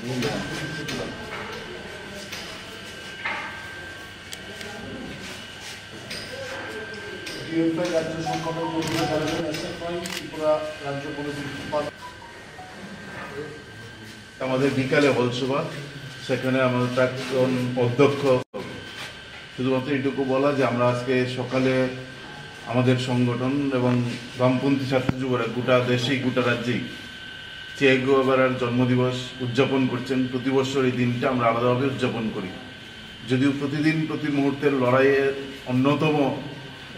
রাজ্য সংগঠন ত্রিপুরা রাজ্য আমাদের বিকালে হলসভা, সেখানে আমাদের প্রাক্তন অধ্যক্ষ শুধুমাত্র এইটুকু বলা যে আমরা আজকে সকালে আমাদের সংগঠন এবং বামপন্থী ছাত্র যুবরা গোটা দেশেই গোটা রাজ্যেই চে গুয়েভারার জন্মদিবস উদযাপন করছেন। প্রতি বছর এই দিনটা আমরা আলাদাভাবে উদযাপন করি, যদিও প্রতিদিন প্রতি মুহূর্তের লড়াইয়ের অন্যতম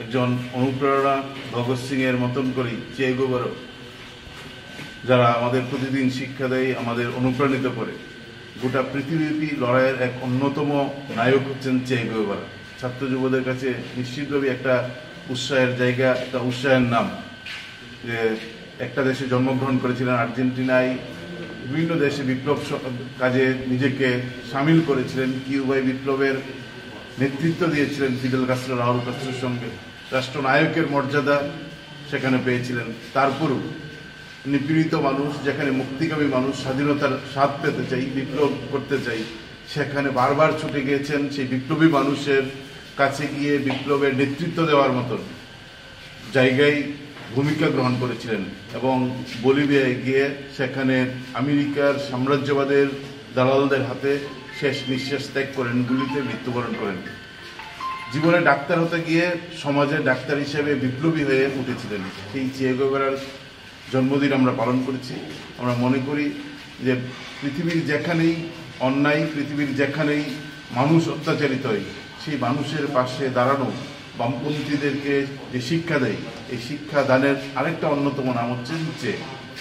একজন অনুপ্রেরণা ভগৎ সিং এর মতন করেই চে গুয়েভারা, যারা আমাদের প্রতিদিন শিক্ষা দেয়, আমাদের অনুপ্রাণিত করে। গোটা পৃথিবীব্যাপী লড়াইয়ের এক অন্যতম নায়ক হচ্ছেন চে গুয়েভারা। ছাত্র যুবদের কাছে নিশ্চিতভাবে একটা উৎসাহের জায়গা, একটা উৎসাহের নাম। যে একটা দেশে জন্মগ্রহণ করেছিলেন, আর্জেন্টিনায় বিভিন্ন দেশে বিপ্লব কাজে নিজেকে সামিল করেছিলেন, কিউবায় বিপ্লবের নেতৃত্ব দিয়েছিলেন ফিদেল কাস্ত্রো, রাহুল কাস্ত্রোর সঙ্গে রাষ্ট্রনায়কের মর্যাদা সেখানে পেয়েছিলেন। তারপরও নিপীড়িত মানুষ, যেখানে মুক্তিকামী মানুষ স্বাধীনতার স্বাদ পেতে চাই, বিপ্লব করতে চাই, সেখানে বারবার ছুটে গিয়েছেন সেই বিপ্লবী মানুষের কাছে গিয়ে বিপ্লবের নেতৃত্ব দেওয়ার মতন জায়গায় ভূমিকা গ্রহণ করেছিলেন। এবং বলিভিয়ায় গিয়ে সেখানে আমেরিকার সাম্রাজ্যবাদের দালালদের হাতে শেষ নিঃশ্বাস ত্যাগ করেন, গুলিতে মৃত্যুবরণ করেন। জীবনে ডাক্তার হতে গিয়ে সমাজের ডাক্তার হিসেবে বিপ্লবী হয়ে উঠেছিলেন। সেই চে গুয়েভারার জন্মদিন আমরা পালন করেছি। আমরা মনে করি যে পৃথিবীর যেখানেই অন্যায়, পৃথিবীর যেখানেই মানুষ অত্যাচারিত হয়, সেই মানুষের পাশে দাঁড়ানো বামপন্থীদেরকে যে শিক্ষা দেয়, এই শিক্ষা দানের আরেকটা অন্যতম নাম হচ্ছে চে।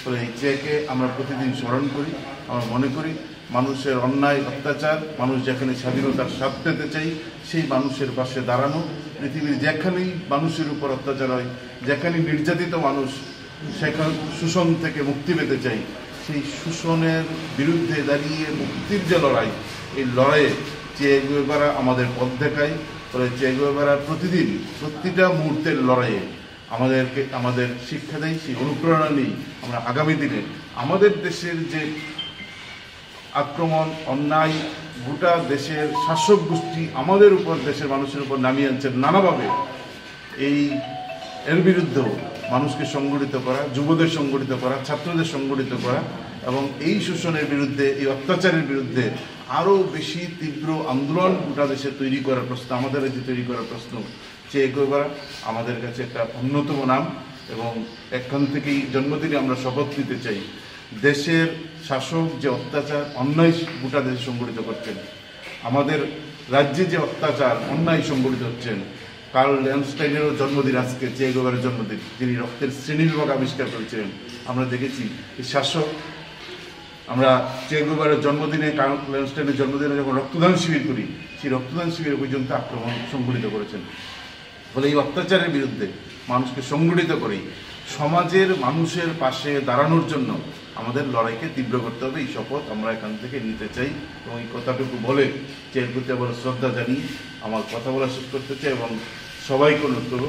ফলে এই চেকে আমরা প্রতিদিন স্মরণ করি। আমরা মনে করি মানুষের অন্যায় অত্যাচার, মানুষ যেখানে স্বাধীনতার স্বাদ পেতে চাই, সেই মানুষের পাশে দাঁড়ানো। পৃথিবীর যেখানেই মানুষের উপর অত্যাচার হয়, যেখানে নির্যাতিত মানুষ সেখানে শোষণ থেকে মুক্তি পেতে চাই, সেই শোষণের বিরুদ্ধে দাঁড়িয়ে মুক্তির যে লড়াই, এই লড়াইয়ে চে গুয়েভারা আমাদের পথ দেখায়। ফলে চে গুয়েভারা প্রতিদিন প্রতিটা মুহূর্তের লড়াইয়ে আমাদের শিক্ষা দেয়। সেই অনুপ্রেরণা নেই আমরা আগামী দিনে আমাদের দেশের যে আক্রমণ, অন্যায়, গোটা দেশের শাসক গোষ্ঠী আমাদের উপর, দেশের মানুষের উপর নামিয়ে আনছেন নানাভাবে, এর বিরুদ্ধেও মানুষকে সংগঠিত করা, যুবদের সংগঠিত করা, ছাত্রদের সংগঠিত করা এবং এই শোষণের বিরুদ্ধে, এই অত্যাচারের বিরুদ্ধে আরও বেশি তীব্র আন্দোলন গোটা দেশে তৈরি করার প্রশ্ন, আমাদের রাজ্যে তৈরি করার প্রশ্ন। চে গুয়েভারা আমাদের কাছে একটা অন্যতম নাম এবং এখান থেকেই জন্মদিনে আমরা শপথ নিতে চাই, দেশের শাসক যে অত্যাচার, অন্যায় গোটা দেশে সংগঠিত করছেন, আমাদের রাজ্যে যে অত্যাচার, অন্যায় সংগঠিত হচ্ছেন। কার্ল ল্যান্ডস্টাইনেরও জন্মদিন আজকে, চে গুয়েভারার জন্মদিন, যিনি রক্তের শ্রেণীবিভাগ আবিষ্কার করেছিলেন। আমরা দেখেছি এই শাসক, আমরা চে গুয়েভারার জন্মদিনে, কার্ল ল্যান্ডস্টাইনের জন্মদিনে যখন রক্তদান শিবির করি, সেই রক্তদান শিবির পর্যন্ত আক্রমণ সংগঠিত করেছেন। ফলে এই অত্যাচারের বিরুদ্ধে মানুষকে সংগঠিত করেই সমাজের মানুষের পাশে দাঁড়ানোর জন্য আমাদের লড়াইকে তীব্র করতে হবে। এই শপথ আমরা এখান থেকে নিতে চাই এবং এই কথাটুকু বলে চেয়ের প্রতি আবার শ্রদ্ধা জানিয়ে আমার কথা বলা শেষ করতে চাই এবং সবাইকে অনুরোধ করব।